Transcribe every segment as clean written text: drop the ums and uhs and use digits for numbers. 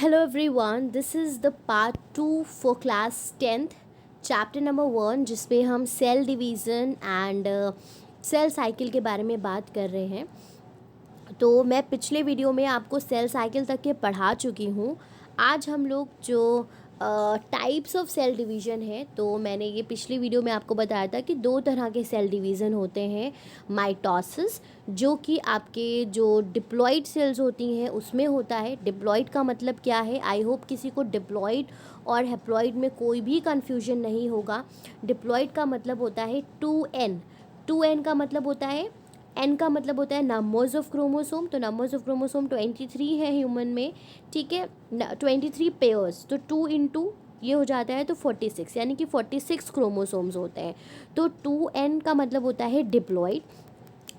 Hello everyone, this is the part 2 for class 10th, chapter number 1 जिसमें हम cell division and cell cycle के बारे में बात कर रहे हैं। तो मैं पिछले वीडियो में आपको सेल साइकिल तक के पढ़ा चुकी हूँ। आज हम लोग जो टाइप्स ऑफ सेल डिवीज़न है, तो मैंने ये पिछली वीडियो में आपको बताया था कि दो तरह के सेल डिवीज़न होते हैं। माइटोसिस, जो कि आपके जो डिप्लॉइड सेल्स होती हैं उसमें होता है। डिप्लॉइड का मतलब क्या है? आई होप किसी को डिप्लॉइड और हैप्लॉइड में कोई भी कन्फ्यूजन नहीं होगा। डिप्लॉइड का मतलब होता है 2n। 2n का मतलब होता है, एन का मतलब होता है नंबर्स ऑफ क्रोमोसोम। तो नंबर्स ऑफ क्रोमोसोम 23 है ह्यूमन में, ठीक है, 23 पेयर्स। तो 2 इंटू ये हो जाता है तो 46, यानी कि 46 क्रोमोसोम्स होते हैं। तो 2n का मतलब होता है डिप्लॉइड।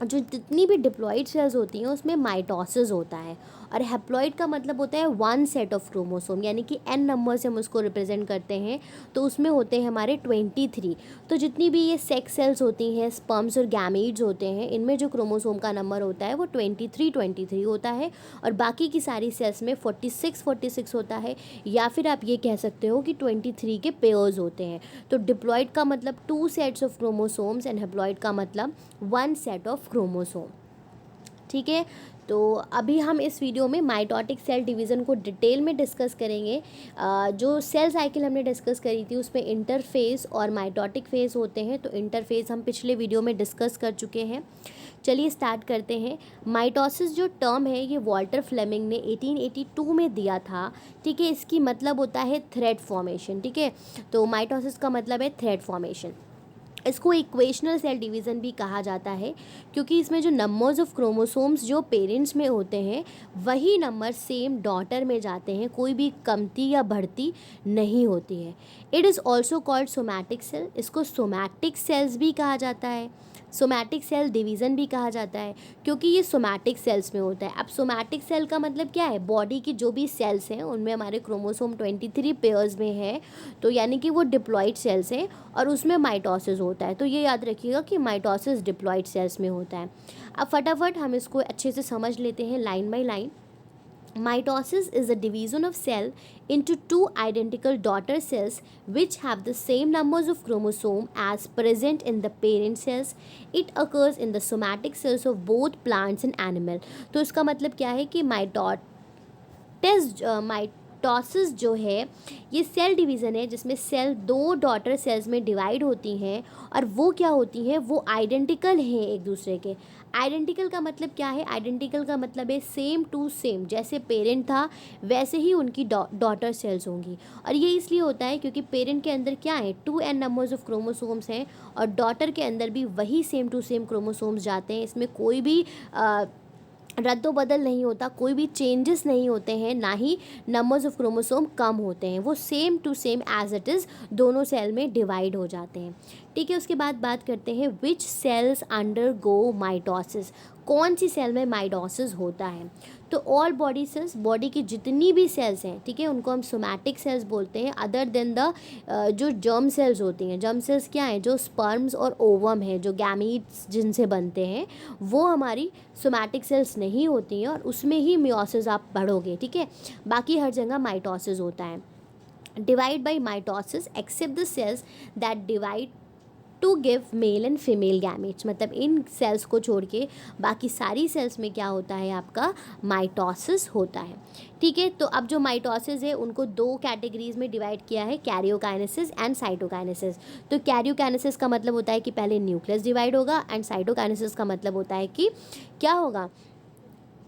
जो जितनी भी डिप्लॉइड सेल्स होती हैं उसमें माइटोसिस होता है। और हैप्लॉइड का मतलब होता है वन सेट ऑफ क्रोमोसोम, यानी कि n नंबर से हम उसको रिप्रेजेंट करते हैं। तो उसमें होते हैं हमारे 23। तो जितनी भी ये सेक्स सेल्स होती हैं, स्पर्म्स और गैमीड्स होते हैं, इनमें जो क्रोमोसोम का नंबर होता है वो 23 होता है। और बाकी की सारी सेल्स में 46 होता है, या फिर आप ये कह सकते हो कि 23 के पेयर्स होते हैं। तो डिप्लॉइड का मतलब 2 sets of chromosomes and haploid का मतलब 1 सेट ऑफ क्रोमोसोम, ठीक है। तो अभी हम इस वीडियो में माइटोटिक सेल डिवीज़न को डिटेल में डिस्कस करेंगे। जो सेल साइकिल हमने डिस्कस करी थी उसमें इंटरफेस और माइटोटिक फेज होते हैं। तो इंटरफेस हम पिछले वीडियो में डिस्कस कर चुके हैं। चलिए स्टार्ट करते हैं। माइटोसिस जो टर्म है ये वॉल्टर फ्लेमिंग ने 1882 में दिया था, ठीक है। इसकी मतलब होता है थ्रेड फॉर्मेशन, ठीक है। तो माइटोसिस का मतलब है थ्रेड फॉर्मेशन। इसको इक्वेशनल सेल डिवीज़न भी कहा जाता है, क्योंकि इसमें जो नंबर्स ऑफ क्रोमोसोम्स जो पेरेंट्स में होते हैं वही नंबर सेम डॉटर में जाते हैं, कोई भी कमती या बढ़ती नहीं होती है। It is also called somatic cell. इसको सोमैटिक सेल्स भी कहा जाता है, सोमैटिक सेल डिवीज़न भी कहा जाता है, क्योंकि ये सोमैटिक सेल्स में होता है। अब सोमैटिक सेल का मतलब क्या है? बॉडी की जो भी सेल्स हैं उनमें हमारे क्रोमोसोम 23 पेयर्स में है, तो यानी कि वो डिप्लॉइड सेल्स हैं और उसमें माइटोसिस होता है। तो ये याद रखिएगा कि माइटोसिस डिप्लॉइड सेल्स में होता है। अब फटाफट हम इसको अच्छे से समझ लेते हैं line by line. Mitosis is a division of cell into two identical daughter cells which have the same numbers of chromosome as present in the parent cells. It occurs in the somatic cells of both plants and animal. तो इसका मतलब क्या है कि mitosis जो है ये cell division है जिसमें सेल दो डॉटर सेल्स में डिवाइड होती हैं, और वो क्या होती हैं? वो आइडेंटिकल हैं एक दूसरे के। आइडेंटिकल का मतलब क्या है? आइडेंटिकल का मतलब है सेम टू सेम, जैसे पेरेंट था वैसे ही उनकी डॉटर सेल्स होंगी। और ये इसलिए होता है क्योंकि पेरेंट के अंदर क्या है? 2n नंबर्स ऑफ क्रोमोसोम्स हैं, और डॉटर के अंदर भी वही सेम टू सेम क्रोमोसोम्स जाते हैं। इसमें कोई भी रद्दो बदल नहीं होता, कोई भी चेंजेस नहीं होते हैं, ना ही नंबर्स ऑफ क्रोमोसोम कम होते हैं। वो same to same as it is दोनों सेल में डिवाइड हो जाते हैं, ठीक है। उसके बाद बात करते हैं विच सेल्स अंडर गो माइटोसिस। कौन सी सेल में माइटोसिस होता है? तो ऑल बॉडी सेल्स, बॉडी की जितनी भी सेल्स हैं, ठीक है, उनको हम सोमैटिक सेल्स बोलते हैं, अदर देन द जो जर्म सेल्स होती हैं। जर्म सेल्स क्या हैं? जो स्पर्म्स और ओवम है, जो गैमीट्स जिनसे बनते हैं, वो हमारी सोमैटिक सेल्स नहीं होती हैं, और उसमें ही मियोसिस आप पढ़ोगे, ठीक है। बाकी हर जगह माइटोसिस होता है। Divide by mitosis except the cells that divide to give male and female gametes. मतलब इन सेल्स को छोड़ के बाकी सारी सेल्स में क्या होता है? आपका माइटोसिस होता है, ठीक है। तो अब जो माइटोसिस है उनको दो कैटेगरीज में डिवाइड किया है, कैरियोकाइनेसिस एंड साइटोकाइनेसिस। तो कैरियोकाइनेसिस का मतलब होता है कि पहले न्यूक्लियस डिवाइड होगा, एंड साइटोकाइनेसिस का मतलब होता है कि क्या होगा?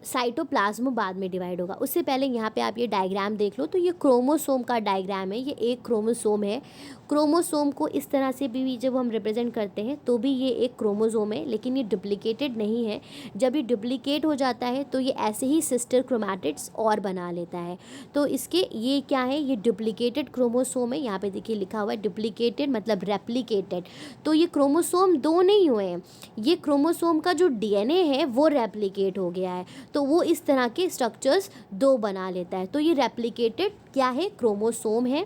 साइटोप्लाज्म बाद में डिवाइड होगा। उससे पहले यहाँ पे आप ये डायग्राम देख लो, तो ये क्रोमोसोम का डायग्राम है। ये एक क्रोमोसोम है। क्रोमोसोम को इस तरह से भी जब हम रिप्रेजेंट करते हैं तो भी ये एक क्रोमोसोम है, लेकिन ये डुप्लीकेटेड नहीं है। जब ये डुप्लीकेट हो जाता है तो ये ऐसे ही सिस्टर क्रोमैटिड्स और बना लेता है। तो इसके ये क्या है? ये डुप्लीकेटेड क्रोमोसोम है। यहाँ पे देखिए लिखा हुआ है डुप्लीकेटेड मतलब रेप्लिकेटेड। तो ये क्रोमोसोम दो नहीं हुए हैं, ये क्रोमोसोम का जो डीएनए है वो रेप्लिकेट हो गया है, तो वो इस तरह के स्ट्रक्चर्स दो बना लेता है। तो ये रेप्लिकेटेड क्या है? क्रोमोसोम है,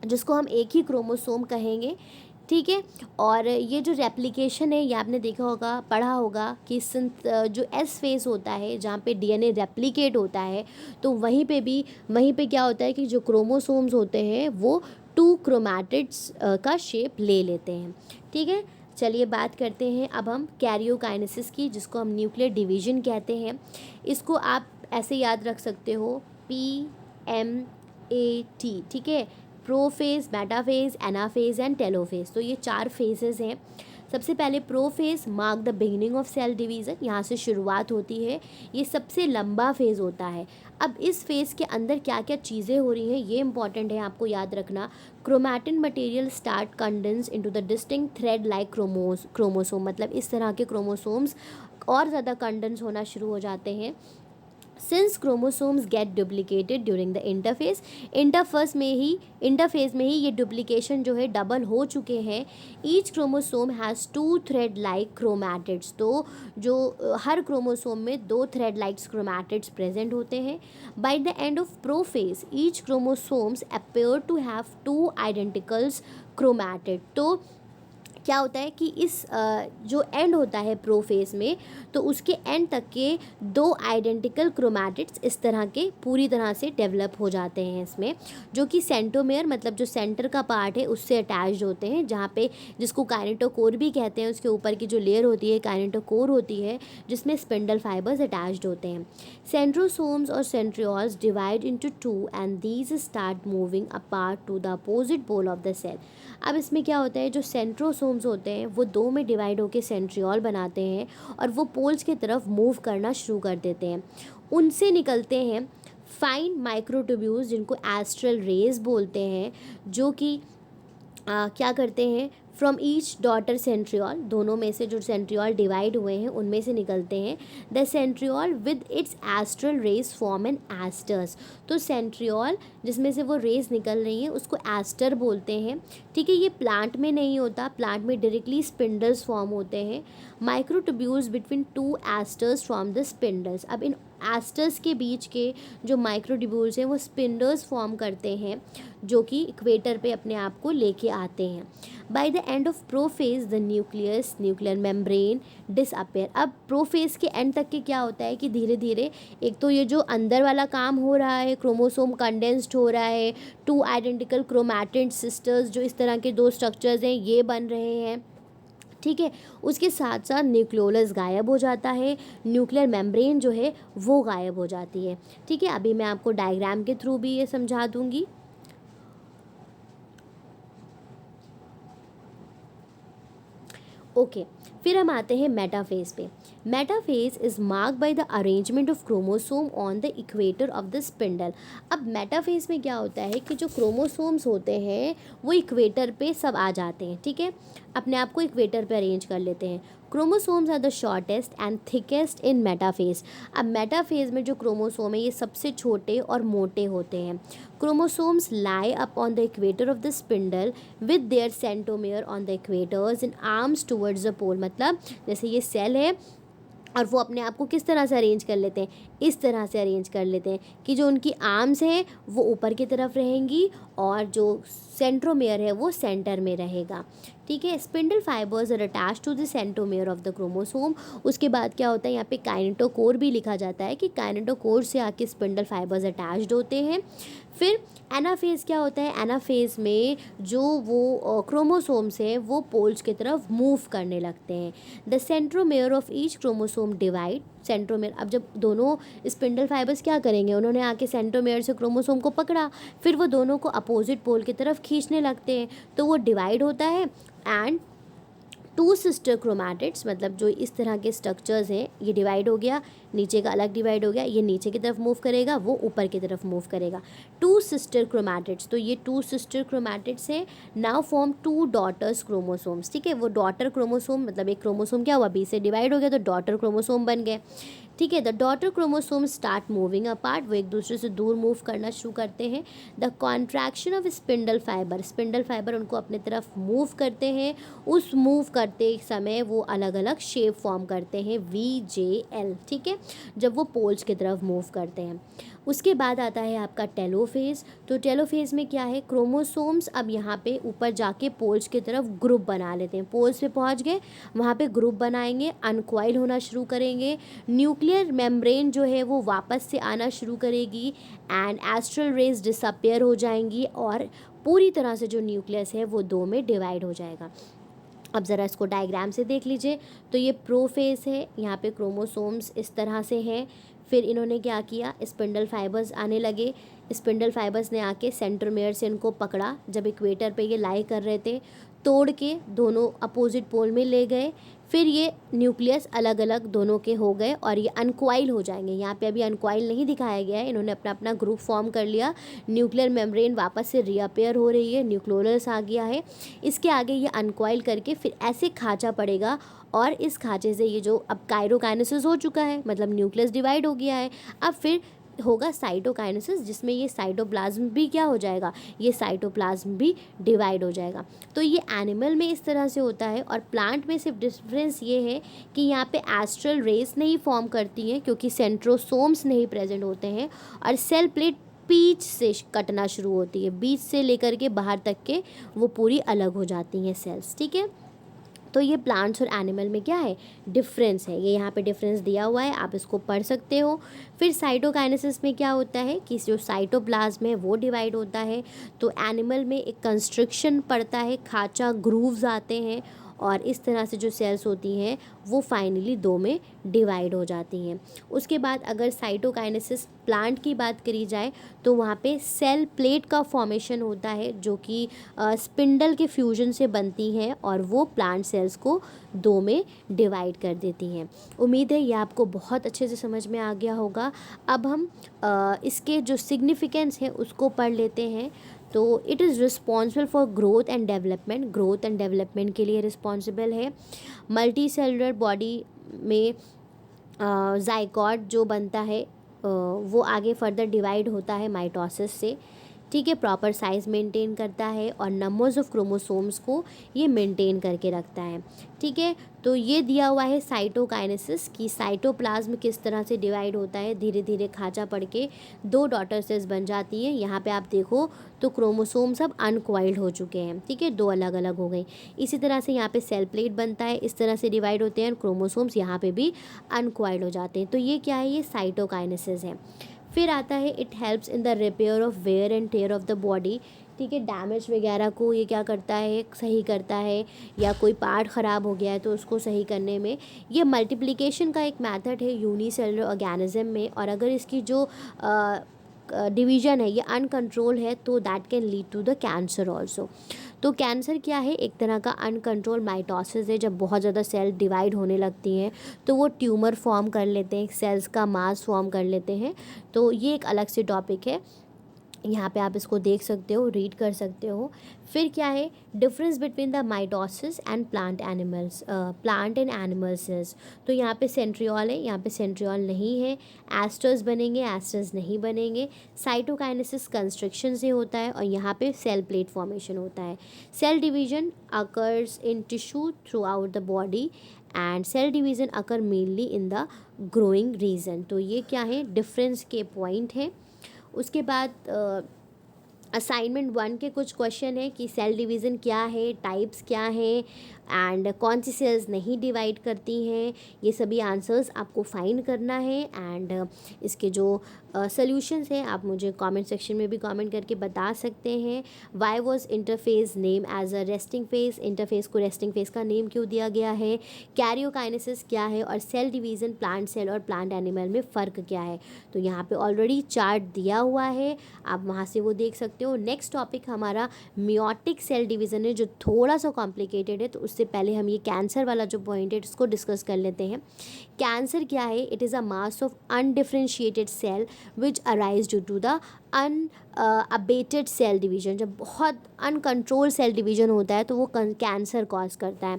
जिसको हम एक ही क्रोमोसोम कहेंगे। ठीक है। और ये जो रेप्लिकेशन है, ये आपने देखा होगा, पढ़ा होगा कि जो एस फेज़ होता है जहाँ पे डीएनए रेप्लिकेट होता है, तो वहीं पे क्या होता है कि जो क्रोमोसोम्स होते हैं वो टू क्रोमैटिड्स का शेप ले लेते हैं। ठीक है, चलिए बात करते हैं अब हम कैरियोकाइनेसिस की, जिसको हम न्यूक्लियर डिवीजन कहते हैं। इसको आप ऐसे याद रख सकते हो, PMAT। ठीक है, prophase, metaphase, anaphase and telophase. तो ये 4 फेजेस हैं। सबसे पहले prophase mark the beginning of cell division, यहाँ से शुरुआत होती है, ये सबसे लंबा फेज़ होता है। अब इस फेज़ के अंदर क्या क्या चीज़ें हो रही हैं ये इंपॉर्टेंट है आपको याद रखना। Chromatin material start condense into the distinct thread like chromosome, मतलब इस तरह के क्रोमोसोम्स और ज़्यादा कंडेंस होना शुरू हो जाते हैं। Since chromosomes get duplicated during the interphase में ही ये डुप्लीकेशन जो है डबल हो चुके हैं। Each chromosome has 2 thread like chromatids, तो जो हर क्रोमोसोम में 2 थ्रेड लाइक्स क्रोमैटिड्स प्रेजेंट होते हैं। By the end of prophase each chromosomes appear to have 2 identicals chromatid. तो क्या होता है कि इस जो एंड होता है प्रोफेज में, तो उसके एंड तक के 2 आइडेंटिकल क्रोमैटिड्स इस तरह के पूरी तरह से डेवलप हो जाते हैं इसमें, जो कि सेंट्रोमेयर मतलब जो सेंटर का पार्ट है उससे अटैच्ड होते हैं, जहाँ पे जिसको काइनेटोकोर भी कहते हैं। उसके ऊपर की जो लेयर होती है काइनेटोकोर होती है, जिसमें स्पिंडल फाइबर्स अटैच्ड होते हैं। सेंट्रोसोम्स और centrioles divide into 2 and these start moving apart to the opposite pole of the cell. अब इसमें क्या होता है, जो सेंट्रोसोम्स होते हैं वो 2 में डिवाइड होकर सेंट्रियोल बनाते हैं और वो पोल्स की तरफ मूव करना शुरू कर देते हैं। उनसे निकलते हैं फाइन माइक्रोट्यूब्यूल्स, जिनको एस्ट्रल रेज बोलते हैं, जो कि क्या करते हैं, फ्रॉम ईच डॉटर सेंट्रियोल, दोनों में से जो सेंट्रियोल डिवाइड हुए हैं उनमें से निकलते हैं। The centriole with its astral rays form an asters. तो सेंट्रियोल जिसमें से वो रेज निकल रही हैं उसको एस्टर बोलते हैं। ठीक है, ये प्लांट में नहीं होता, प्लांट में डायरेक्टली स्पिंडल्स फॉर्म होते हैं। Microtubules between 2 asters from the spindles. अब इन एस्टर्स के बीच के जो माइक्रोट्यूब्यूल्स हैं वो स्पिंडल्स फॉर्म करते हैं, जो कि इक्वेटर पे अपने आप को लेके आते हैं। By the end of prophase the nuclear membrane disappear. अब प्रोफेज के एंड तक के क्या होता है कि धीरे धीरे एक तो ये जो अंदर वाला काम हो रहा है, क्रोमोसोम कंडेंस्ड हो रहा है, 2 आइडेंटिकल क्रोमैटिड सिस्टर्स जो इस तरह के 2 स्ट्रक्चर्स हैं ये बन रहे हैं। ठीक है, उसके साथ साथ न्यूक्लियोलस गायब हो जाता है, न्यूक्लियर मेम्ब्रेन जो है वो गायब हो जाती है। ठीक है, अभी मैं आपको डायग्राम के थ्रू भी ये समझा दूंगी। ओके, फिर हम आते हैं मेटाफेज पे। Metaphase is mark by the arrangement of chromosome on the equator of the spindle. अब मेटाफेज में क्या होता है कि जो क्रोमोसोम्स होते हैं वो इक्वेटर पे सब आ जाते हैं। ठीक है, अपने आप को इक्वेटर पे अरेंज कर लेते हैं। Chromosomes are the shortest and thickest in metaphase. अब मेटाफेज में जो क्रोमोसोम है ये सबसे छोटे और मोटे होते हैं। Chromosomes line up on the equator of the spindle with their centromere on the equators in arms towards the pole. मतलब जैसे ये सेल है और वो अपने आप को किस तरह से अरेंज कर लेते हैं, इस तरह से अरेंज कर लेते हैं कि जो उनकी आर्म्स हैं वो ऊपर की तरफ रहेंगी और जो सेंट्रोमेयर है वो सेंटर में रहेगा। ठीक है, spindle fibres are attach to the centromere of the chromosome. उसके बाद क्या होता है, यहाँ पे काइनेटोकोर भी लिखा जाता है कि काइनेटोकोर से आके स्पिंडल फाइबर्स अटैच्ड होते हैं। फिर एनाफेज क्या होता है, एनाफेज में जो वो क्रोमोसोम्स हैं वो पोल्स की तरफ मूव करने लगते हैं। The centromere of each chromosome divide. Centromere, अब जब दोनों स्पिंडल फाइबर्स क्या करेंगे, उन्होंने आके सेंट्रोमेयर से क्रोमोसोम को पकड़ा, फिर वो दोनों को अपोजिट पोल की तरफ खींचने लगते हैं, तो वो डिवाइड होता है एंड 2 सिस्टर क्रोमैटिड्स, मतलब जो इस तरह के स्ट्रक्चर्स हैं ये डिवाइड हो गया, नीचे का अलग डिवाइड हो गया, ये नीचे की तरफ मूव करेगा, वो ऊपर की तरफ मूव करेगा। 2 सिस्टर क्रोमैटिड्स, तो ये 2 सिस्टर क्रोमैटिड्स हैं, नाउ फॉर्म 2 डॉटर्स क्रोमोसोम्स। ठीक है, वो डॉटर क्रोमोसोम मतलब एक क्रोमोसोम क्या हुआ, बी से डिवाइड हो गया तो डॉटर क्रोमोसोम बन गए। ठीक है, the daughter chromosome start moving apart, वो एक दूसरे से दूर मूव करना शुरू करते हैं। The contraction of spindle fibre उनको अपने तरफ मूव करते हैं। उस मूव करते समय वो अलग अलग शेप फॉर्म करते हैं, VJL। ठीक है, जब वो पोल्स की तरफ मूव करते हैं। उसके बाद आता है आपका टेलोफेज़। तो टेलोफेज़ में क्या है, क्रोमोसोम्स अब यहाँ पे ऊपर जाके पोल्स की तरफ ग्रुप बना लेते हैं। पोल्स पे पहुँच गए, वहाँ पे ग्रुप बनाएंगे, अनकॉइल होना शुरू करेंगे, न्यूक्लियर मेम्ब्रेन जो है वो वापस से आना शुरू करेगी एंड एस्ट्रल रेज डिसअपियर हो जाएंगी और पूरी तरह से जो न्यूक्लियस है वो दो में डिवाइड हो जाएगा। अब ज़रा इसको डायग्राम से देख लीजिए। तो ये प्रोफेज है, यहाँ पे क्रोमोसोम्स इस तरह से हैं। फिर इन्होंने क्या किया, स्पिंडल फाइबर्स आने लगे। स्पिंडल फाइबर्स ने आके सेंट्रोमेयर से इनको पकड़ा, जब इक्वेटर पे ये लाई कर रहे थे, तोड़ के दोनों अपोजिट पोल में ले गए। फिर ये न्यूक्लियस अलग अलग दोनों के हो गए और ये अनकॉइल हो जाएंगे। यहाँ पे अभी अनकॉइल नहीं दिखाया गया है, इन्होंने अपना अपना ग्रुप फॉर्म कर लिया। न्यूक्लियर मेम्ब्रेन वापस से रीअपेयर हो रही है, न्यूक्लियोलस आ गया है। इसके आगे ये अनकॉइल करके फिर ऐसे खाँचा पड़ेगा और इस खाँचे से ये जो अब काइरोकाइनेसिस हो चुका है, मतलब न्यूक्लियस डिवाइड हो गया है। अब फिर होगा साइटोकाइनेसिस, जिसमें ये साइटोप्लाज्म भी क्या हो जाएगा, ये साइटोप्लाज्म भी डिवाइड हो जाएगा। तो ये एनिमल में इस तरह से होता है और प्लांट में सिर्फ डिफरेंस ये है कि यहाँ पे एस्ट्रल रेस नहीं फॉर्म करती हैं क्योंकि सेंट्रोसोम्स नहीं प्रेजेंट होते हैं और सेल प्लेट बीच से कटना शुरू होती है, बीच से लेकर के बाहर तक के वो पूरी अलग हो जाती हैं सेल्स। ठीक है, तो ये प्लांट्स और एनिमल में क्या है, डिफरेंस है। ये यहाँ पे डिफरेंस दिया हुआ है, आप इसको पढ़ सकते हो। फिर साइटोकाइनेसिस में क्या होता है कि जो साइटोप्लाज्म है वो डिवाइड होता है। तो एनिमल में एक कंस्ट्रक्शन पड़ता है, खाँचा, ग्रूव्स आते हैं और इस तरह से जो सेल्स होती हैं वो फाइनली दो में डिवाइड हो जाती हैं। उसके बाद अगर साइटोकाइनेसिस प्लांट की बात करी जाए तो वहाँ पे सेल प्लेट का फॉर्मेशन होता है जो कि स्पिंडल के फ्यूजन से बनती हैं और वो प्लांट सेल्स को दो में डिवाइड कर देती हैं। उम्मीद है ये आपको बहुत अच्छे से समझ में आ गया होगा। अब हम इसके जो सिग्निफिकेंस है उसको पढ़ लेते हैं। तो it is responsible for growth and development, growth and development के लिए रिस्पॉन्सिबल है। मल्टी सेलुलर बॉडी में जाइगोट जो बनता है वो आगे फर्दर डिवाइड होता है माइटोसिस से। ठीक है, प्रॉपर साइज़ मेंटेन करता है और नंबर्स ऑफ क्रोमोसोम्स को ये मेंटेन करके रखता है। ठीक है, तो ये दिया हुआ है साइटोकाइनेसिस की साइटोप्लाज्म किस तरह से डिवाइड होता है, धीरे धीरे खाँचा पड़ के दो डॉटर सेल्स बन जाती हैं। यहाँ पे आप देखो तो क्रोमोसोम सब अनकॉइल्ड हो चुके हैं। ठीक है, दो अलग अलग हो गई। इसी तरह से यहाँ पे सेल प्लेट बनता है, इस तरह से डिवाइड होते हैं और क्रोमोसोम्स यहाँ पे भी अनकॉइल्ड हो जाते हैं। तो ये क्या है, ये साइटोकाइनेसिस है। फिर आता है it helps in the repair of wear and tear of the body. ठीक है, डैमेज वगैरह को ये क्या करता है, सही करता है, या कोई पार्ट ख़राब हो गया है तो उसको सही करने में। ये मल्टीप्लिकेशन का एक मेथड है यूनिसेलुलर ऑर्गेनिज्म में, और अगर इसकी जो डिवीज़न है ये अनकंट्रोल है तो that can lead to the cancer also. तो कैंसर क्या है, एक तरह का अनकंट्रोल माइटोसिस है। जब बहुत ज़्यादा सेल डिवाइड होने लगती हैं तो वो ट्यूमर फॉर्म कर लेते हैं, सेल्स का मास फॉर्म कर लेते हैं। तो ये एक अलग से टॉपिक है, यहाँ पे आप इसको देख सकते हो, रीड कर सकते हो। फिर क्या है, difference between the mitosis and plant animals, plant and animal cells. तो यहाँ पे सेंट्रियोल है, यहाँ पे सेंट्रियोल नहीं है। एस्टर्स बनेंगे, एस्टर्स नहीं बनेंगे। साइटोकाइनेसिस कंस्ट्रक्शन से होता है और यहाँ पे सेल प्लेट फॉर्मेशन होता है। Cell division occurs in tissue throughout the body and cell division occur mainly in the growing region. तो ये क्या है, डिफरेंस के पॉइंट हैं। उसके बाद असाइनमेंट 1 के कुछ क्वेश्चन है कि सेल डिवीज़न क्या है, टाइप्स क्या हैं एंड कौन सी सेल्स नहीं डिवाइड करती हैं। ये सभी आंसर्स आपको फाइंड करना है एंड इसके जो सॉल्यूशंस हैं आप मुझे कमेंट सेक्शन में भी कमेंट करके बता सकते हैं। Why was interphase name as a resting phase, interphase को रेस्टिंग फेस का नेम क्यों दिया गया है, कैरियोकाइनेसिस क्या है और सेल डिवीज़न प्लांट सेल और प्लांट एनिमल में फ़र्क क्या है। तो यहाँ पे ऑलरेडी चार्ट दिया हुआ है, आप वहाँ से वो देख सकते हो। नेक्स्ट टॉपिक हमारा मियोटिक सेल डिवीज़न है जो थोड़ा सा कॉम्प्लिकेटेड है, तो उससे पहले हम ये कैंसर वाला जो पॉइंट है उसको डिस्कस कर लेते हैं। कैंसर क्या है, it is a mass of undifferentiated cell which arise due to the abated cell division. जब बहुत अनकंट्रोल सेल डिवीजन होता है तो वो कैंसर कॉज करता है।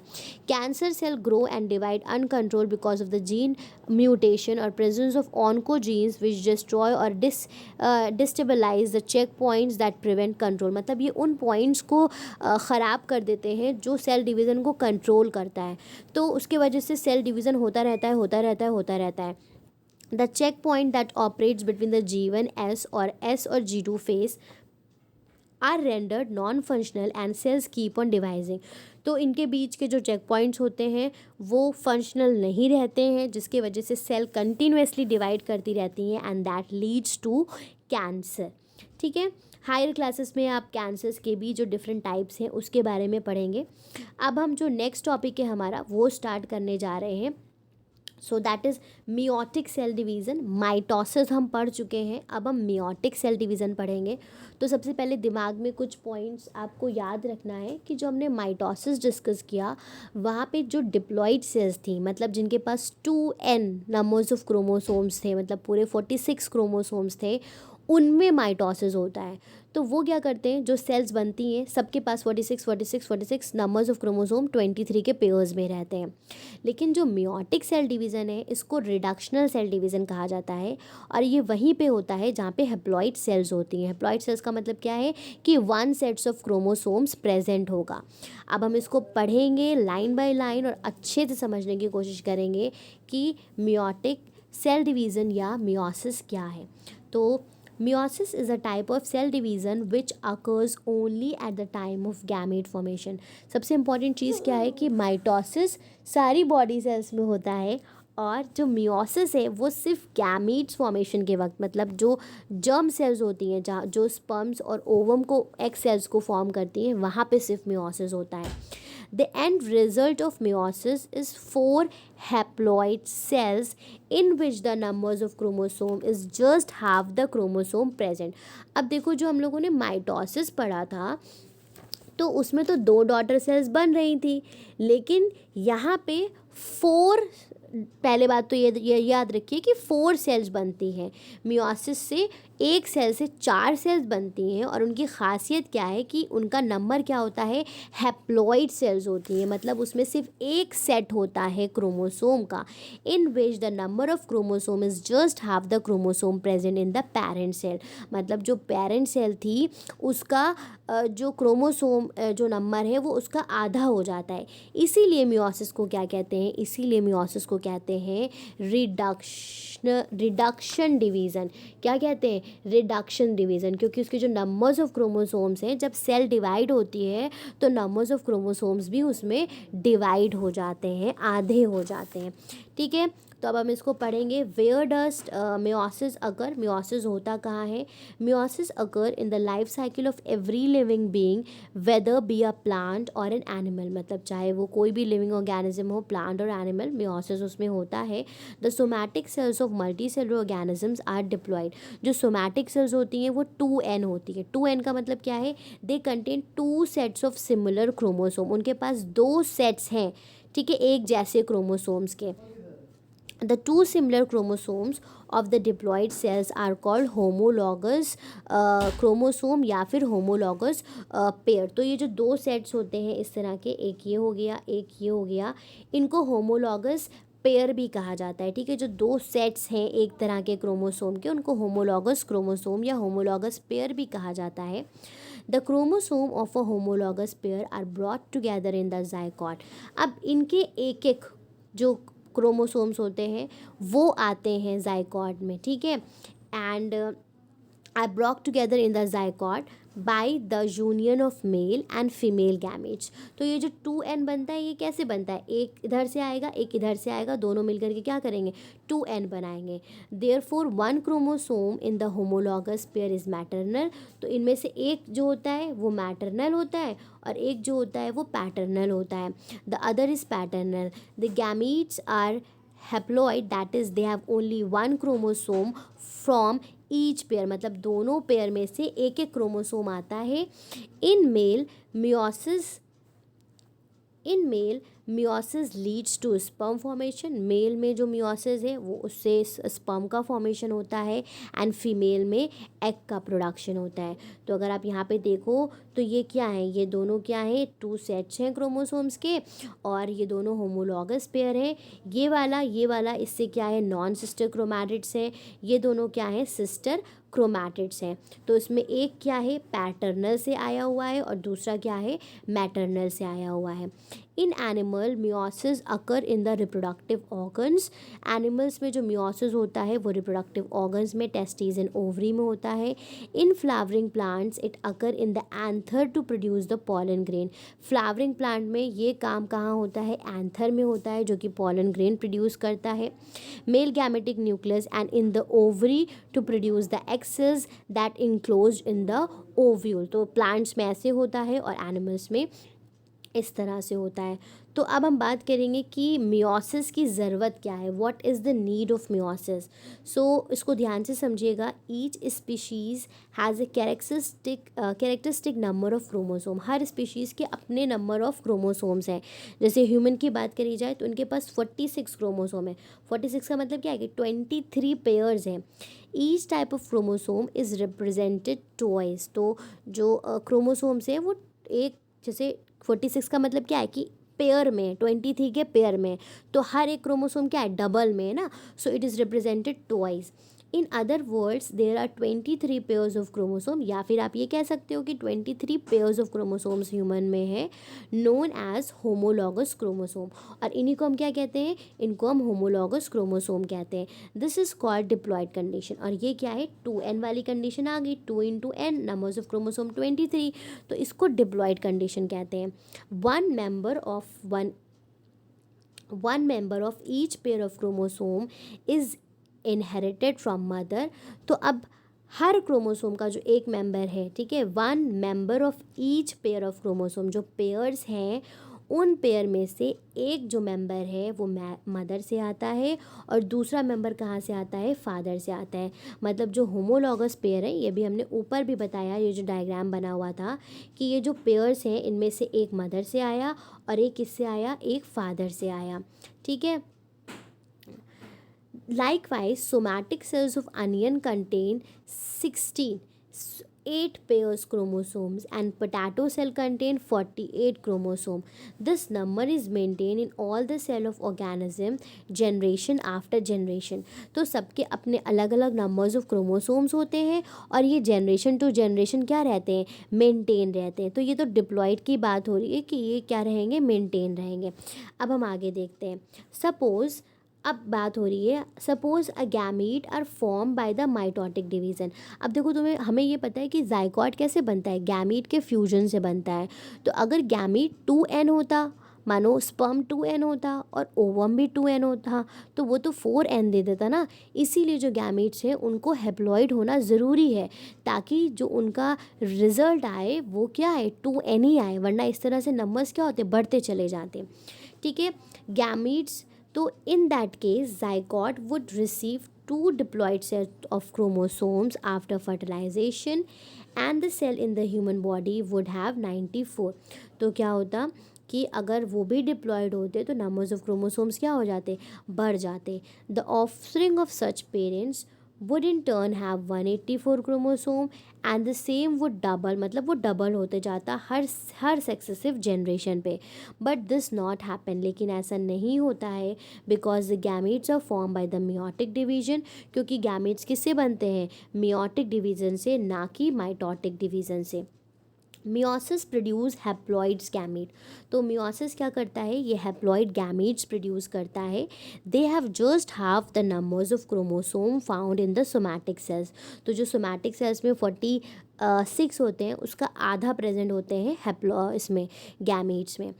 Cancer cell grow and divide uncontrol because of the gene mutation और presence of oncogenes which destroy और destabilise the check points that prevent control. मतलब ये उन पॉइंट्स को ख़राब कर देते हैं जो सेल डिवीज़न को कंट्रोल करता है। तो उसके वजह से सेल डिवीज़न होता रहता है, होता रहता है, होता रहता है। The checkpoint that operates between the G1s or S or G2 phase are rendered non functional and cells keep on dividing. तो इनके बीच के जो चेक पॉइंट्स होते हैं वो फंक्शनल नहीं रहते हैं, जिसकी वजह से सेल कंटिन्यूसली डिवाइड करती रहती हैं and that leads to cancer. ठीक है, हायर क्लासेस में आप कैंसर्स के भी जो डिफरेंट टाइप्स हैं उसके बारे में पढ़ेंगे। अब हम जो नेक्स्ट टॉपिक है हमारा वो स्टार्ट करने जा रहे हैं। So that is meiotic cell division. Mitosis हम पढ़ चुके हैं, अब हम मियोटिक सेल डिवीज़न पढ़ेंगे। तो सबसे पहले दिमाग में कुछ पॉइंट्स आपको याद रखना है कि जो हमने माइटोसिस डिस्कस किया वहाँ पे जो डिप्लॉइड सेल्स थी, मतलब जिनके पास 2n नंबर्स ऑफ क्रोमोसोम्स थे, मतलब पूरे 46 क्रोमोसोम्स थे, उनमें माइटोसिस होता है। तो वो क्या करते हैं, जो सेल्स बनती हैं सबके पास 46 नंबर्स ऑफ क्रोमोसोम 23 के पेयर्स में रहते हैं। लेकिन जो मियोटिक सेल डिवीज़न है इसको रिडक्शनल सेल डिवीज़न कहा जाता है, और ये वहीं पे होता है जहाँ पे हैप्लॉइड सेल्स होती हैं। हैप्लॉइड सेल्स का मतलब क्या है कि 1 सेट्स ऑफ क्रोमोसोम्स प्रेजेंट होगा। अब हम इसको पढ़ेंगे लाइन बाय लाइन और अच्छे से समझने की कोशिश करेंगे कि मियोटिक सेल डिवीज़न या मियोसिस क्या है। तो Meiosis is a type of cell division which occurs only at the time of gamete formation। सबसे इम्पॉर्टेंट चीज़ क्या है कि माइटोसिस सारी बॉडी सेल्स में होता है, और जो मियोसिस है वो सिर्फ गैमीट्स फॉर्मेशन के वक्त, मतलब जो जर्म सेल्स होती हैं जहाँ जो स्पर्म्स और ओवम को एग सेल्स को फॉर्म करती हैं वहाँ पे सिर्फ मियोसिस होता है। The end result of meiosis is 4 haploid cells in which the numbers of chromosome is just half the chromosome present। अब देखो, जो हम लोगों ने माइटोसिस पढ़ा था तो उसमें तो 2 डॉटर सेल्स बन रही थी, लेकिन यहाँ पे 4, पहले बात तो ये याद रखिए कि 4 सेल्स बनती हैं। मियोसिस से एक सेल से 4 सेल्स बनती हैं, और उनकी खासियत क्या है कि उनका नंबर क्या होता है, हैप्लॉइड सेल्स होती हैं, मतलब उसमें सिर्फ एक सेट होता है क्रोमोसोम का, in which the number of chromosome is just half the chromosome present in the parent cell. मतलब जो पेरेंट सेल थी उसका जो क्रोमोसोम जो नंबर है वो उसका आधा हो जाता है। इसीलिए मियोसिस को क्या कहते हैं, इसीलिए मियोसिस को कहते हैं रिडक्शन डिवीज़न। क्या कहते हैं, रिडक्शन डिवीज़न, क्योंकि उसके जो नंबर्स ऑफ क्रोमोसोम्स हैं, जब सेल डिवाइड होती है तो नंबर्स ऑफ क्रोमोसोम्स भी उसमें डिवाइड हो जाते हैं, आधे हो जाते हैं। ठीक है, तो अब हम इसको पढ़ेंगे। Where does meiosis occur, meiosis होता कहाँ है। Meiosis occur in the life cycle of every living being whether be a plant और एन एनिमल, मतलब चाहे वो कोई भी लिविंग ऑर्गेनिज्म हो, प्लांट और एनिमल, मियोसिस उसमें होता है। The somatic cells of multicellular organisms are diploid. जो सोमैटिक सेल्स होती हैं वो 2n होती है। 2n का मतलब क्या है, they contain 2 sets of similar chromosome, उनके पास 2 सेट्स हैं, ठीक है, एक जैसे क्रोमोसोम्स के। The 2 similar chromosomes of the diploid cells are called homologous chromosome या फिर homologous pair। तो ये जो 2 सेट्स होते हैं इस तरह के, एक ये हो गया, एक ये हो गया, इनको homologous पेयर भी कहा जाता है। ठीक है, जो 2 सेट्स हैं एक तरह के क्रोमोसोम के, उनको होमोलॉगस क्रोमोसोम या होमोलॉगस पेयर भी कहा जाता है। The chromosome of a homologous pair are brought together in the zygote. अब इनके एक एक जो क्रोमोसोम्स होते हैं वो आते हैं जाइगोट में। ठीक है, and are brought together in the zygote by the union of male and female gametes. तो ये जो 2n बनता है ये कैसे बनता है, एक इधर से आएगा एक इधर से आएगा, दोनों मिलकर के क्या करेंगे, 2n बनाएंगे। Therefore 1 chromosome in the homologous pair is maternal. तो इनमें से एक जो होता है वो मैटरनल होता है और एक जो होता है वो पैटर्नल होता है। The other is paternal. The gametes are haploid, that is they have only 1 chromosome from each pair, मतलब दोनों पेयर में से एक एक क्रोमोसोम आता है। In male meiosis leads to sperm formation. Male में जो मियोसिस है वो उससे स्पर्म का फॉर्मेशन होता है, एंड फीमेल में एग का प्रोडक्शन होता है। तो अगर आप यहाँ पे देखो तो ये क्या है, ये दोनों क्या है, 2 सेट्स हैं क्रोमोसोम्स के, और ये दोनों होमोलॉगस पेयर हैं। ये वाला इससे क्या है, नॉन सिस्टर क्रोमैटिड्स है, ये दोनों क्या है, सिस्टर क्रोमैटिड्स हैं। तो इसमें एक क्या है, पैटर्नल से आया हुआ है और दूसरा क्या है, मैटरनल से आया हुआ है। In animal meiosis occur in the reproductive organs, animals में जो मियोसिस होता है वो रिप्रोडक्टिव ऑर्गन्स में, टेस्टिस एंड ओवरी में होता है। In flowering plants it occur in the anther to produce the pollen grain, flowering plant में ये काम कहाँ होता है, एंथर में होता है, जो कि पॉलन ग्रेन प्रोड्यूस करता है। Male gametic nucleus and in the ovary to produce the eggs that enclosed in the ovule, तो प्लांट्स में ऐसे होता है और एनिमल्स में इस तरह से होता है। तो अब हम बात करेंगे कि मियोसिस की ज़रूरत क्या है, what is the need of meiosis. So इसको ध्यान से समझिएगा। Each species has a characteristic number of chromosome, हर स्पीशीज़ के अपने नंबर ऑफ क्रोमोसोम्स हैं। जैसे ह्यूमन की बात करी जाए तो उनके पास 46 क्रोमोसोम है। 46 का मतलब क्या है कि 23 पेयर्स हैं। Each type of chromosome is represented twice, तो जो क्रोमोसोम्स हैं वो एक, जैसे 46 का मतलब क्या है कि पेयर में, 23 के पेयर में, तो हर एक क्रोमोसोम क्या है, डबल में है ना। So it is represented twice. In other words there are 23 pairs of chromosome, या फिर आप ये कह सकते हो कि 23 पेयर्स ऑफ क्रोमोसोम्स ह्यूमन में है, नोन एज होमोलॉगस क्रोमोसोम। और इन्हीं को हम क्या कहते हैं, इनको हम होमोलॉगस क्रोमोसोम कहते हैं। This is called diploid condition. और ये क्या है, 2n वाली कंडीशन आ गई, 2 × n, नंबर्स ऑफ क्रोमोसोम 23, तो इसको डिप्लॉयड कंडीशन कहते हैं। One member of each pair of chromosome is inherited from mother. तो अब हर क्रोमोसोम का जो एक मेंबर है, ठीक है, one member of each pair of chromosome, जो पेयर्स हैं उन पेयर में से एक जो मेंबर है वो मदर से आता है और दूसरा मेंबर कहाँ से आता है, फादर से आता है। मतलब जो होमोलॉगस पेयर है, ये भी हमने ऊपर भी बताया, ये जो डायग्राम बना हुआ था कि ये जो पेयर्स हैं इनमें से एक मदर से आया और एक किससे आया, एक फादर से आया, ठीक है। Likewise, somatic cells of onion contain 8 pairs chromosomes and potato cell contain 48 chromosome. This number is maintained in all the cell of organism generation after generation. तो सबके अपने अलग अलग numbers of chromosomes होते हैं और ये generation to generation क्या रहते हैं, maintain रहते हैं। तो ये तो diploid की बात हो रही है कि ये क्या रहेंगे, maintain रहेंगे। अब हम आगे देखते हैं। Suppose, अब बात हो रही है, suppose a gamete are form by the mitotic division. अब देखो हमें ये पता है कि जाइगोट कैसे बनता है, गैमीट के फ्यूजन से बनता है। तो अगर गैमीट 2n होता, मानो स्पर्म 2n होता और ओवम भी 2n होता, तो वो तो 4n दे देता ना। इसीलिए जो गैमीट्स हैं उनको हैप्लॉइड होना ज़रूरी है, ताकि जो उनका रिजल्ट आए वो क्या है, 2n ही आए, वरना इस तरह से नंबर्स क्या होते, बढ़ते चले जाते, ठीक है। गैमीट्स, तो in that case zygote would receive 2 diploid sets of chromosomes after fertilization and the cell in the human body would have 94। तो क्या होता कि अगर वो भी डिप्लॉयड होते तो नंबर्स ऑफ क्रोमोसोम्स क्या हो जाते, बढ़ जाते। The offspring of such parents would in turn have 184 chromosome and the same would double, मतलब वो डबल होते जाता हर सक्सेसिव जनरेशन पे। बट दिस नॉट हैपन, लेकिन ऐसा नहीं होता है, because the gametes are form by the meiotic division, क्योंकि गैमेट्स किससे बनते हैं, मियोटिक डिवीजन से, ना कि माइटोटिक डिवीजन से। मियोसिस प्रोड्यूस हैप्लॉइड्स गैमीट, तो मियोसिस क्या करता है, ये हैप्लॉइड गैमीट्स प्रोड्यूस करता है। They have just half the numbers of chromosome found in the somatic sales, तो जो सोमैटिक सेल्स में 46 होते हैं उसका आधा प्रेजेंट होते हैं इसमें गैमीट्स में।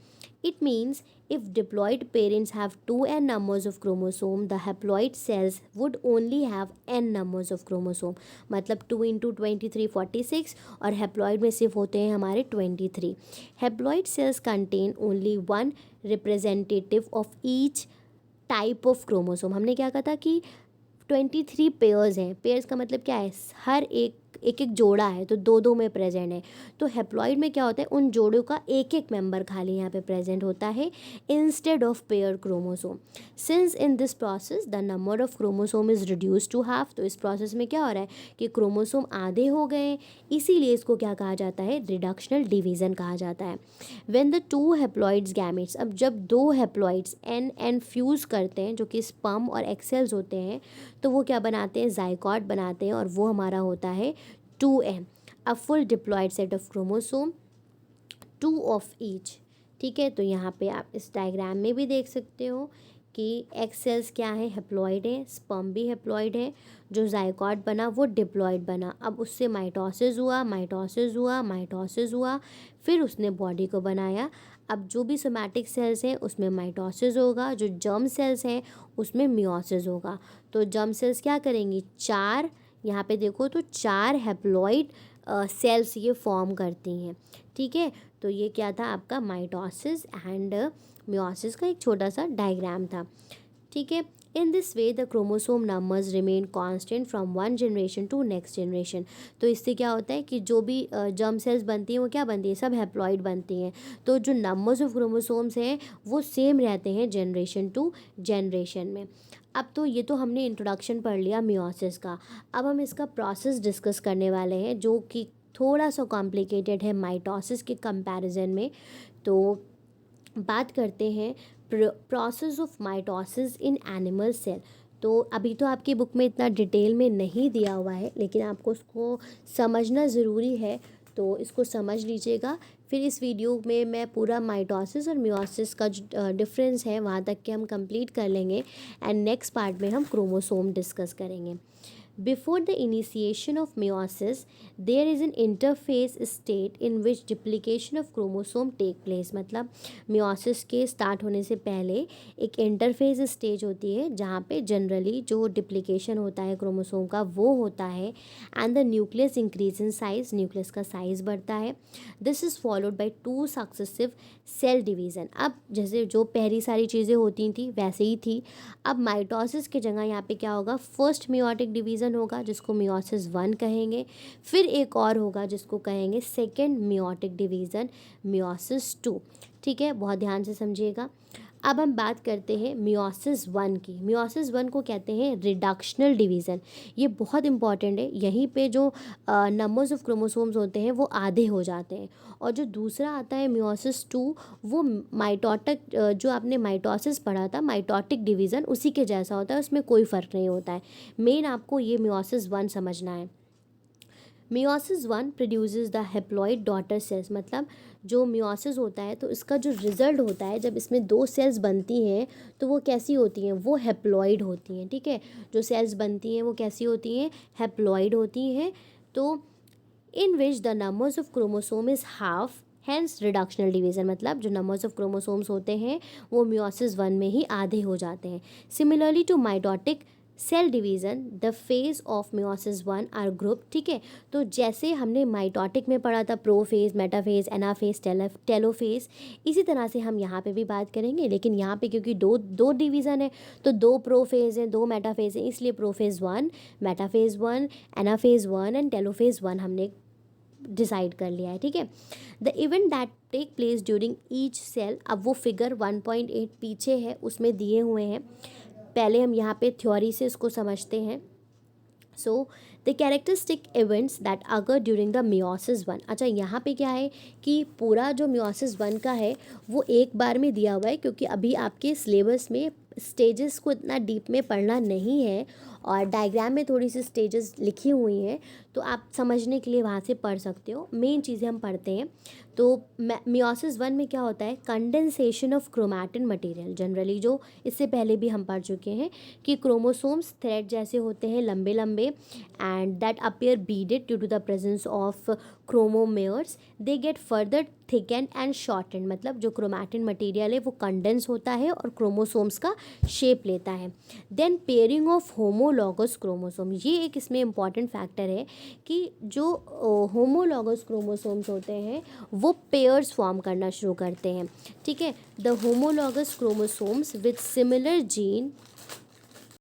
It means if diploid parents have 2n numbers of chromosome, the haploid cells would only have n numbers of chromosome, मतलब 2 × 23 46 और haploid में सिर्फ होते हैं हमारे 23। Haploid cells contain only one representative of each type of chromosome। हमने क्या कहा था कि 23 पेयर्स हैं, पेयर्स का मतलब क्या है, हर एक एक जोड़ा है, तो 2 में प्रेजेंट है। तो हैप्लॉइड में क्या होता है, उन जोड़ों का एक एक मेंबर खाली यहाँ पे प्रेजेंट होता है instead of pair chromosome. Since in this process the number of chromosome is reduce to half, तो इस प्रोसेस में क्या हो रहा है कि क्रोमोसोम आधे हो गए, इसीलिए इसको क्या कहा जाता है, रिडक्शनल डिवीज़न कहा जाता है। व्हेन द 2 हैप्लॉइड्स गैमेट्स, अब जब 2 हैप्लॉइड्स एन फ्यूज़ करते हैं, जो कि स्पर्म और एग सेल्स होते हैं, तो वो क्या बनाते हैं, जाइगोट बनाते हैं, और वो हमारा होता है 2n, a full diploid set of chromosome, 2 of each, ठीक है, तो यहाँ पे आप इस डायग्राम में भी देख सकते हो कि एग सेल्स क्या है, हैप्लॉइड है, स्पर्म भी हैप्लॉइड है, जो जायगोट बना वो डिप्लॉइड बना। अब उससे माइटोसिस हुआ, माइटोसिस हुआ, माइटोसिस हुआ, फिर उसने बॉडी को बनाया। अब जो भी सोमैटिक सेल्स हैं उसमें माइटोसिस होगा, जो जर्म सेल्स हैं उसमें मियोसिस होगा। तो जर्म सेल्स क्या करेंगी, 4, यहाँ पे देखो तो 4 हैप्लॉइड सेल्स ये फॉर्म करती हैं। ठीक है, तो ये क्या था आपका माइटोसिस एंड मियोसिस का एक छोटा सा डायग्राम था। ठीक है, in this way the chromosome numbers remain constant from one generation to next generation. तो इससे क्या होता है कि जो भी जर्म सेल्स बनती हैं वो क्या बनती है, सब हैप्लॉइड बनती हैं। तो जो नंबर्स ऑफ क्रोमोसोम्स हैं वो सेम रहते हैं जनरेशन टू जनरेशन में। अब तो ये तो हमने इंट्रोडक्शन पढ़ लिया मियोसिस का। अब हम इसका प्रोसेस डिस्कस करने वाले हैं जो कि थोड़ा सा कॉम्प्लिकेटेड है माइटोसिस के कंपैरिजन में। तो बात करते हैं process of mitosis in animal cell. तो अभी तो आपकी बुक में इतना डिटेल में नहीं दिया हुआ है, लेकिन आपको उसको समझना ज़रूरी है, तो इसको समझ लीजिएगा। फिर इस वीडियो में मैं पूरा माइटोसिस और मियोसिस का जो डिफरेंस है वहाँ तक के हम कंप्लीट कर लेंगे एंड नेक्स्ट पार्ट में हम क्रोमोसोम डिस्कस करेंगे। Before the initiation of meiosis, there is an interphase state in which duplication of chromosome take place। मतलब meiosis के स्टार्ट होने से पहले एक इंटरफेज स्टेज होती है जहाँ पे जनरली जो डिप्लीकेशन होता है क्रोमोसोम का वो होता है and the nucleus increase in size, nucleus का साइज बढ़ता है। This is followed by 2 successive cell division. अब जैसे जो पहली सारी चीज़ें होती थी वैसे ही थी। अब माइटोसिस की जगह यहाँ पे क्या होगा, फर्स्ट मियोटिक डिवीज़न होगा जिसको मियोसिस 1 कहेंगे, फिर एक और होगा जिसको कहेंगे सेकेंड मियोटिक डिवीज़न मियोसिस 2। ठीक है, बहुत ध्यान से समझिएगा। अब हम बात करते हैं मियोसिस 1 की। मियोसिस 1 को कहते हैं रिडक्शनल डिवीज़न। ये बहुत इंपॉर्टेंट है, यहीं पे जो नंबर्स ऑफ क्रोमोसोम्स होते हैं वो आधे हो जाते हैं। और जो दूसरा आता है मियोसिस 2, वो माइटोटिक, जो आपने माइटोसिस पढ़ा था माइटोटिक डिवीज़न उसी के जैसा होता है, उसमें कोई फ़र्क नहीं होता है। मेन आपको ये मियोसिस 1 समझना है। Meiosis 1 produces the haploid daughter cells. मतलब जो मियोसिस होता है तो इसका जो रिज़ल्ट होता है जब इसमें 2 सेल्स बनती हैं तो वो कैसी होती हैं, वो हैप्लॉइड होती हैं। ठीक है, जो सेल्स बनती हैं वो कैसी होती हैं, हैप्लॉइड होती हैं। तो in which the numbers of chromosome is half, hence reductional division. मतलब जो नंबर्स ऑफ क्रोमोसोम्स होते हैं वो मियोसिस 1 में ही आधे हो जाते हैं। Similarly to mitotic cell division the phase of meiosis 1 are group. ठीक है, तो जैसे हमने माइटोटिक में पढ़ा था प्रोफेज, मेटाफेज, एनाफेज, टेलोफेज, इसी तरह से हम यहाँ पे भी बात करेंगे। लेकिन यहाँ पे क्योंकि दो डिवीज़न है तो 2 प्रोफेज हैं, 2 मेटाफेज हैं, इसलिए prophase 1, metaphase 1, anaphase 1 and telophase 1 हमने डिसाइड कर लिया है। ठीक है, the event that take place during each cell. अब वो फिगर 1.8 पीछे है उसमें दिए हुए हैं, पहले हम यहाँ पे थ्योरी से इसको समझते हैं। So the characteristic events that अगर ड्यूरिंग द मियोसिस 1। अच्छा, यहाँ पे क्या है कि पूरा जो मियोसिस 1 का है वो एक बार में दिया हुआ है, क्योंकि अभी आपके सिलेबस में स्टेजेस को इतना डीप में पढ़ना नहीं है और डायग्राम में थोड़ी सी स्टेजेस लिखी हुई हैं, तो आप समझने के लिए वहाँ से पढ़ सकते हो। मेन चीज़ें हम पढ़ते हैं। तो मियोसिस 1 में क्या होता है, condensation of chromatin material. Generally जो इससे पहले भी हम पढ़ चुके हैं कि क्रोमोसोम्स थ्रेड जैसे होते हैं लंबे लंबे and that appear beaded due to the presence of chromomeres, they get further thickened and shortened. मतलब जो क्रोमैटिन मटेरियल है वो कंडेंस होता है और क्रोमोसोम्स का शेप लेता है। Then pairing of homologous chromosome, ये एक इसमें इम्पॉर्टेंट फैक्टर है कि जो होमोलॉगस क्रोमोसोम्स होते हैं वो पेयर्स फॉर्म करना शुरू करते हैं। ठीक है, the homologous chromosomes with similar gene